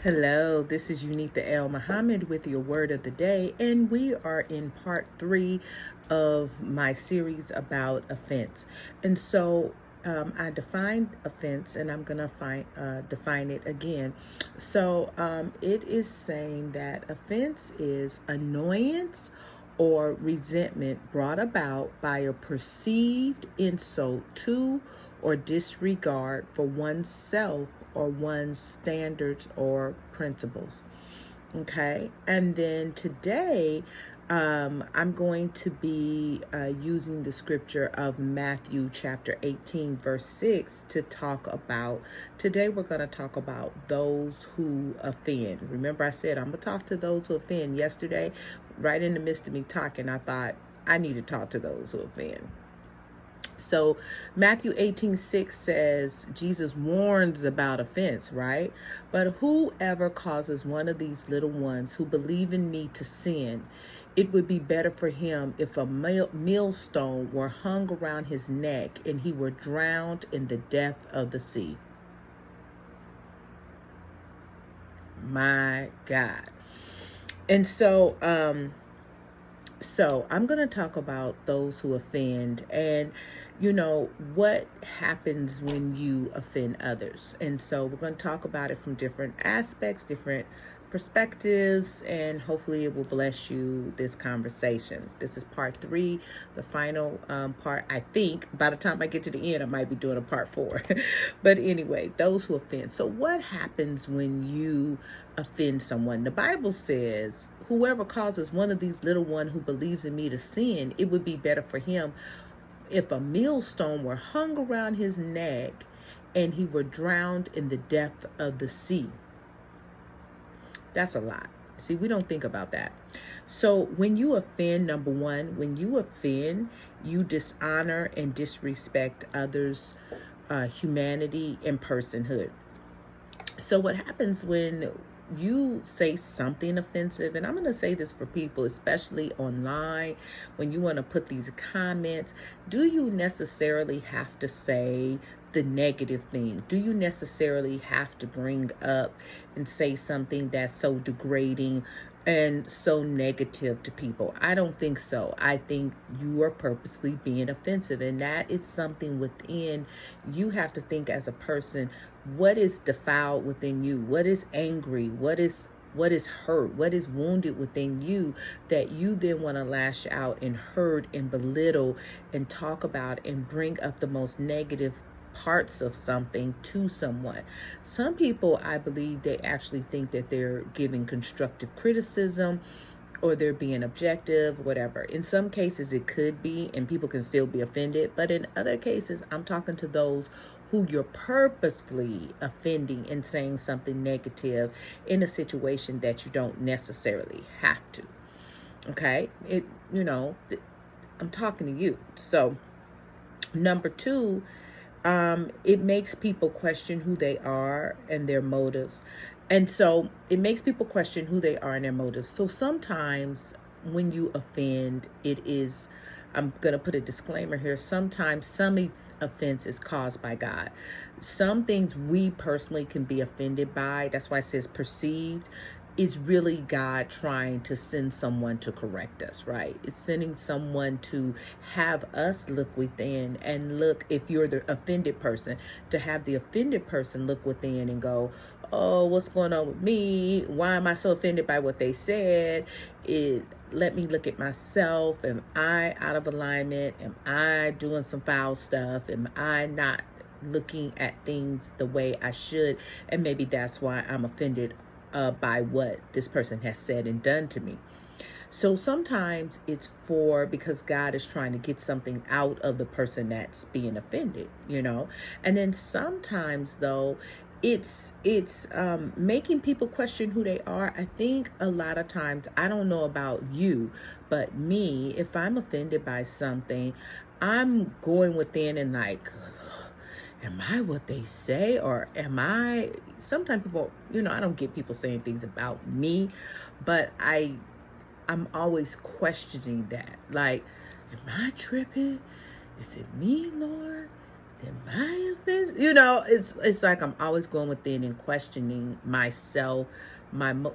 Hello, this is Unitha L. Muhammad with your word of the day, and we are in part 3 of my series about offense. And so I defined offense, and I'm going to define it again. So it is saying that offense is annoyance or resentment brought about by a perceived insult to or disregard for oneself or one's standards or principles. Okay, and then today I'm going to be using the scripture of Matthew chapter 18 verse 6 to talk about. Today we're going to talk about those who offend. Remember, I said I'm going to talk to those who offend. Yesterday, right in the midst of me talking, I thought I need to talk to those who offend. So Matthew 18:6 says, Jesus warns about offense, right? But whoever causes one of these little ones who believe in me to sin, it would be better for him if a millstone were hung around his neck and he were drowned in the depth of the sea. My God. And so I'm going to talk about those who offend and, what happens when you offend others. And so we're going to talk about it from different aspects, different perspectives, and hopefully it will bless you this conversation. This is part 3, the final part. I think by the time I get to the end, I might be doing a part 4. But anyway, those who offend. So what happens when you offend someone? The Bible says, whoever causes one of these little one who believes in me to sin, it would be better for him if a millstone were hung around his neck and he were drowned in the depth of the sea. That's a lot. See, we don't think about that. So when you offend, number one, when you offend, you dishonor and disrespect others' humanity and personhood. So what happens when you say something offensive, and I'm going to say this for people, especially online, when you want to put these comments, do you necessarily have to say the negative thing? Do you necessarily have to bring up and say something that's so degrading and so negative to people? I don't think so. I think you are purposely being offensive, and that is something within you have to think as a person. What is defiled within you? What is angry? What is hurt? What is wounded within you that you then want to lash out and hurt and belittle and talk about and bring up the most negative parts of something to someone? Some people, I believe, they actually think that they're giving constructive criticism or they're being objective, whatever. In some cases it could be, and people can still be offended. But in other cases, I'm talking to those who you're purposefully offending and saying something negative in a situation that you don't necessarily have to. Okay? I'm talking to you. So, number 2, it makes people question who they are and their motives. And so it makes people question who they are and their motives. So sometimes when you offend, I'm going to put a disclaimer here. Sometimes some offense is caused by God. Some things we personally can be offended by. That's why it says perceived. Is really God trying to send someone to correct us, right? It's sending someone to have us look within and look, if you're the offended person, to have the offended person look within and go, oh, what's going on with me? Why am I so offended by what they said? Let me look at myself. Am I out of alignment? Am I doing some foul stuff? Am I not looking at things the way I should? And maybe that's why I'm offended by what this person has said and done to me. So sometimes it's because God is trying to get something out of the person that's being offended, And then sometimes, though, it's making people question who they are. I think a lot of times, I don't know about you, but me, if I'm offended by something, I'm going within and like, am I what they say? Or am I, sometimes people, I don't get people saying things about me, but I'm always questioning that. Like, am I tripping? Is it me, Lord? Did my offense? You know, it's like I'm always going within and questioning myself.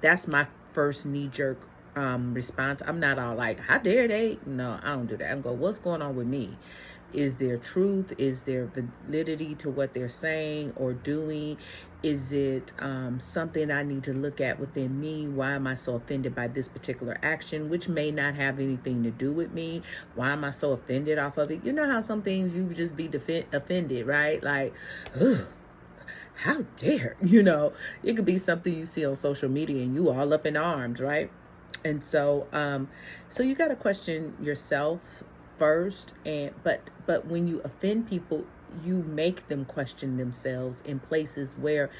That's my first knee jerk response. I'm not all like, how dare they? No, I don't do that. I'm go, what's going on with me? Is there truth? Is there validity to what they're saying or doing? Is it something I need to look at within me? Why am I so offended by this particular action, which may not have anything to do with me? Why am I so offended off of it? You know how some things you just be offended, right? Like, ugh, how dare, you know, it could be something you see on social media and you all up in arms, right? And so, so you got to question yourself first, but when you offend people, you make them question themselves in places where,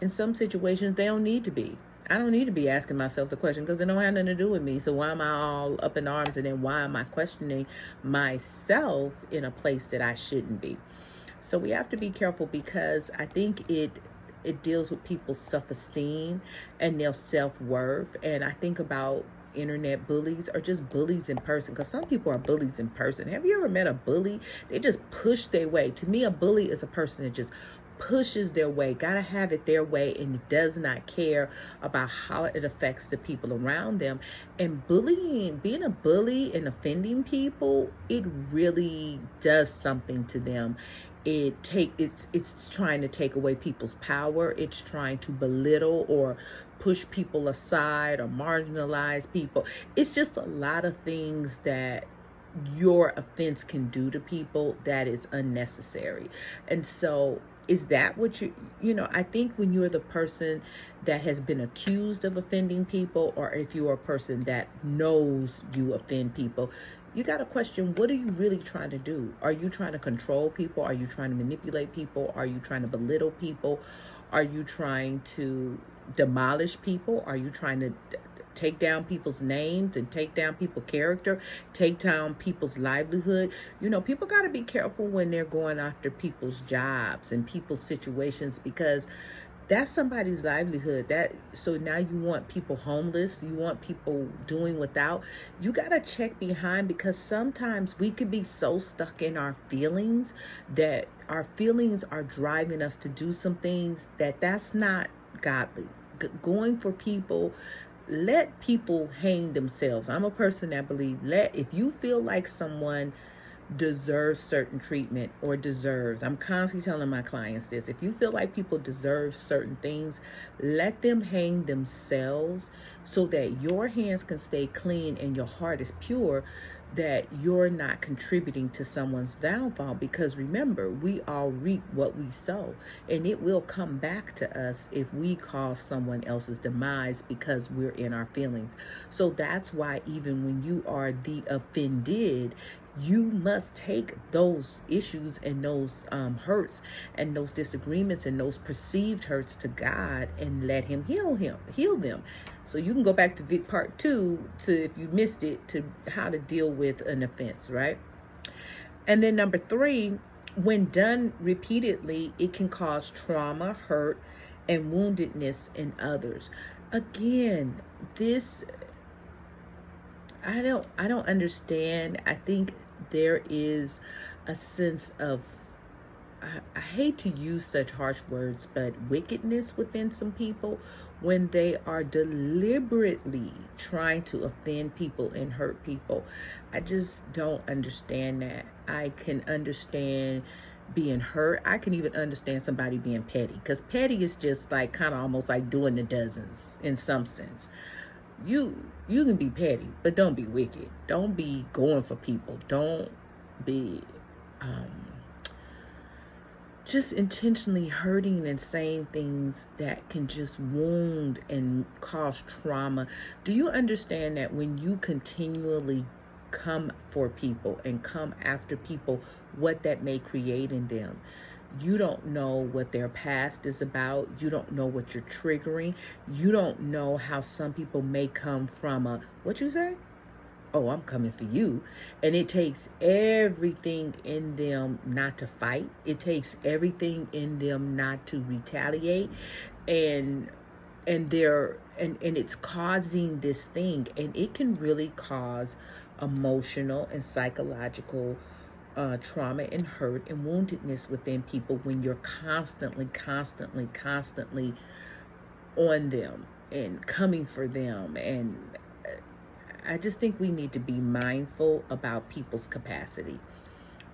in some situations, they don't need to be. I don't need to be asking myself the question because it don't have nothing to do with me. So why am I all up in arms, and then why am I questioning myself in a place that I shouldn't be? So we have to be careful because I think it deals with people's self-esteem and their self-worth. And I think about internet bullies or just bullies in person, because some people are bullies in person. Have you ever met a bully? They just push their way. To me, a bully is a person that just pushes their way, gotta have it their way, and does not care about how it affects the people around them. And bullying, being a bully and offending people, it really does something to them. It's trying to take away people's power. It's trying to belittle or push people aside or marginalize people. It's just a lot of things that your offense can do to people that is unnecessary. And so is that what you know, I think when you're the person that has been accused of offending people, or if you're a person that knows you offend people, you got to question, what are you really trying to do? Are you trying to control people? Are you trying to manipulate people? Are you trying to belittle people? Are you trying to demolish people? Are you trying to take down people's names and take down people's character, take down people's livelihood? You know, people got to be careful when they're going after people's jobs and people's situations, because that's somebody's livelihood. So now you want people homeless, you want people doing without. You got to check behind, because sometimes we could be so stuck in our feelings that our feelings are driving us to do some things that's not godly. Going for people, let people hang themselves. I'm a person that believes, if you feel like someone deserves certain treatment or deserves, I'm constantly telling my clients this, if you feel like people deserve certain things, let them hang themselves so that your hands can stay clean and your heart is pure, that you're not contributing to someone's downfall. Because remember, we all reap what we sow, and it will come back to us if we cause someone else's demise because we're in our feelings. So that's why even when you are the offended, you must take those issues and those hurts and those disagreements and those perceived hurts to God and let him heal them. So you can go back to part 2 to, if you missed it, to how to deal with an offense, right? And then number 3, when done repeatedly, it can cause trauma, hurt, and woundedness in others. Again, this, I don't understand. I think there is a sense of, I hate to use such harsh words, but wickedness within some people when they are deliberately trying to offend people and hurt people. I just don't understand that. I can understand being hurt. I can even understand somebody being petty, because petty is just like kind of almost like doing the dozens in some sense. You can be petty, but don't be wicked. Don't be going for people. Don't be just intentionally hurting and saying things that can just wound and cause trauma. Do you understand that when you continually come for people and come after people, what that may create in them? You don't know what their past is about. You don't know what you're triggering. You don't know how some people may come from what you say? Oh, I'm coming for you. And it takes everything in them not to fight. It takes everything in them not to retaliate. And it's causing this thing. And it can really cause emotional and psychological trauma and hurt and woundedness within people when you're constantly on them and coming for them. And I just think we need to be mindful about people's capacity.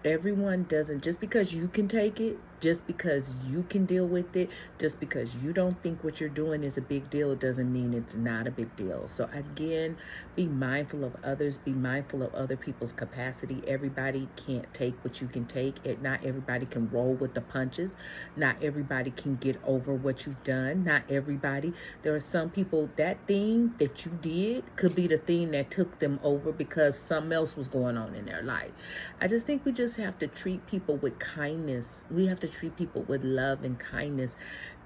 Everyone doesn't, just because you can take it, just because you can deal with it, just because you don't think what you're doing is a big deal, doesn't mean it's not a big deal. So again, be mindful of others, be mindful of other people's capacity. Everybody can't take what you can take. Not everybody can roll with the punches. Not everybody can get over what you've done. Not everybody. There are some people, that thing that you did could be the thing that took them over because something else was going on in their life. I just think we just have to treat people with kindness. We have to treat people with love and kindness.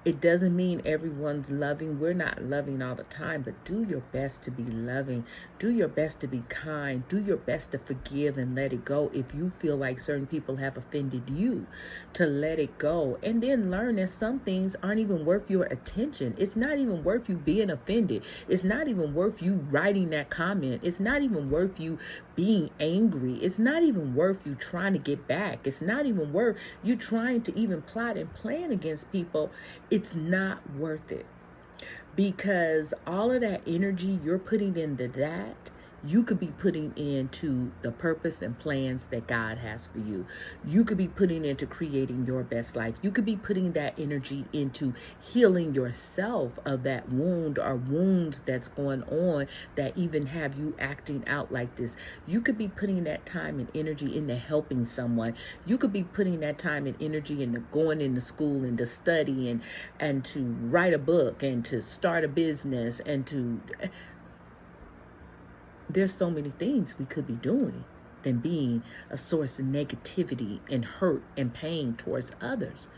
It doesn't mean everyone's loving. We're not loving all the time, but do your best to be loving. Do your best to be kind. Do your best to forgive and let it go. If you feel like certain people have offended you, to let it go. And then learn that some things aren't even worth your attention. It's not even worth you being offended. It's not even worth you writing that comment. It's not even worth you being angry. It's not even worth you trying to get back. It's not even worth you trying to even plot and plan against people. It's not worth it, because all of that energy you're putting into that, you could be putting into the purpose and plans that God has for you. You could be putting into creating your best life. You could be putting that energy into healing yourself of that wound or wounds that's going on that even have you acting out like this. You could be putting that time and energy into helping someone. You could be putting that time and energy into going into school and to study and to write a book and to start a business and to... There's so many things we could be doing than being a source of negativity and hurt and pain towards others.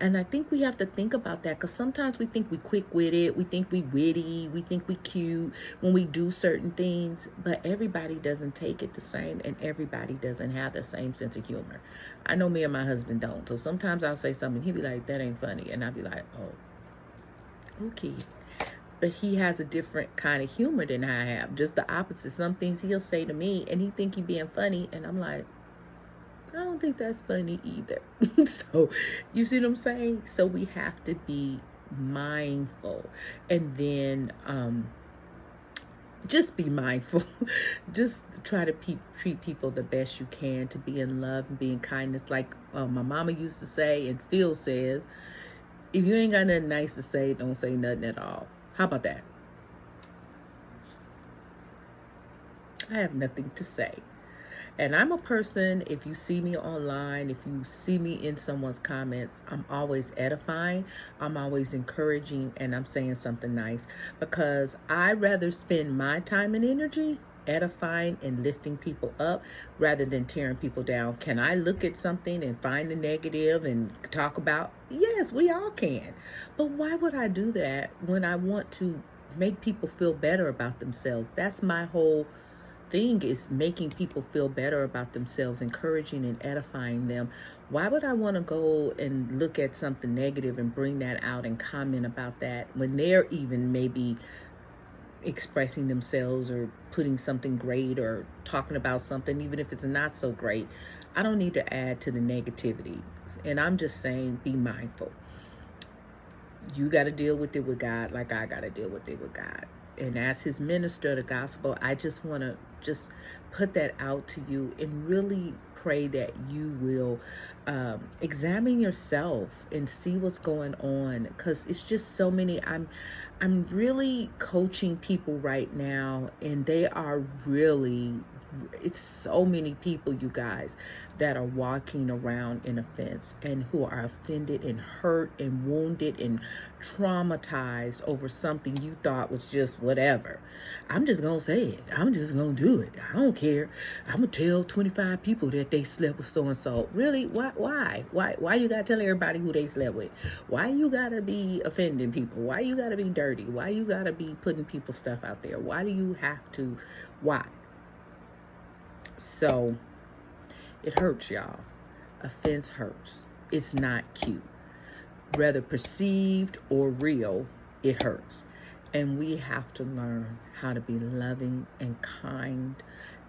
And I think we have to think about that, because sometimes we think we quick with it, we think we witty, we think we cute when we do certain things, but everybody doesn't take it the same, and everybody doesn't have the same sense of humor. I know me and my husband don't. So sometimes I'll say something, he'll be like, that ain't funny. And I'll be like, oh, okay. But he has a different kind of humor than I have. Just the opposite. Some things he'll say to me and he think he being funny, and I'm like, I don't think that's funny either. So you see what I'm saying? So we have to be mindful, and then just be mindful. Just try to treat people the best you can, to be in love and be in kindness. Like my mama used to say and still says, if you ain't got nothing nice to say, don't say nothing at all. How about that? I have nothing to say. And I'm a person, if you see me online, if you see me in someone's comments, I'm always edifying, I'm always encouraging, and I'm saying something nice, because I'd rather spend my time and energy edifying and lifting people up rather than tearing people down. Can I look at something and find the negative and talk about? Yes, we all can. But why would I do that when I want to make people feel better about themselves? That's my whole thing, is making people feel better about themselves, encouraging and edifying them. Why would I want to go and look at something negative and bring that out and comment about that when they're even maybe expressing themselves or putting something great or talking about something, even if it's not so great? I don't need to add to the negativity. And I'm just saying, be mindful. You got to deal with it with God like I got to deal with it with God. And as his minister of the gospel, I just want to just put that out to you and really pray that you will examine yourself and see what's going on, because it's just so many. I'm really coaching people right now, and they are really, it's so many people, you guys, that are walking around in offense and who are offended and hurt and wounded and traumatized over something you thought was just whatever. I'm just gonna say it. I'm just gonna do it. I don't care. I'm gonna tell 25 people that they slept with so and so. Really? Why you gotta tell everybody who they slept with? Why you gotta be offending people? Why you gotta be dirty? Why you gotta be putting people's stuff out there? Why do you have to? Why? So it hurts, y'all. Offense hurts. It's not cute. Whether perceived or real, it hurts. And we have to learn how to be loving and kind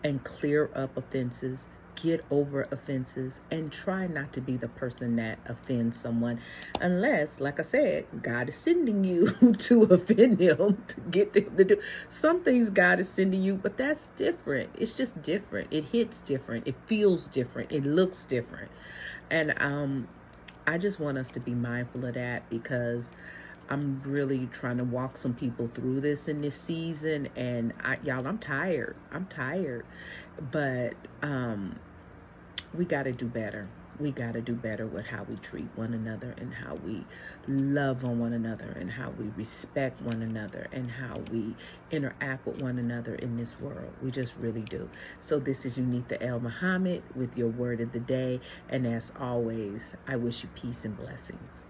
and clear up offenses get over offenses and try not to be the person that offends someone, unless, like I said, God is sending you to offend them, to get them to do some things. God is sending you, but that's different. It's just different. It hits different. It feels different. It looks different. And I just want us to be mindful of that, because I'm really trying to walk some people through this in this season. And y'all, I'm tired. But we got to do better. We got to do better with how we treat one another, and how we love on one another, and how we respect one another, and how we interact with one another in this world. We just really do. So this is Unita L. Muhammad with your word of the day. And as always, I wish you peace and blessings.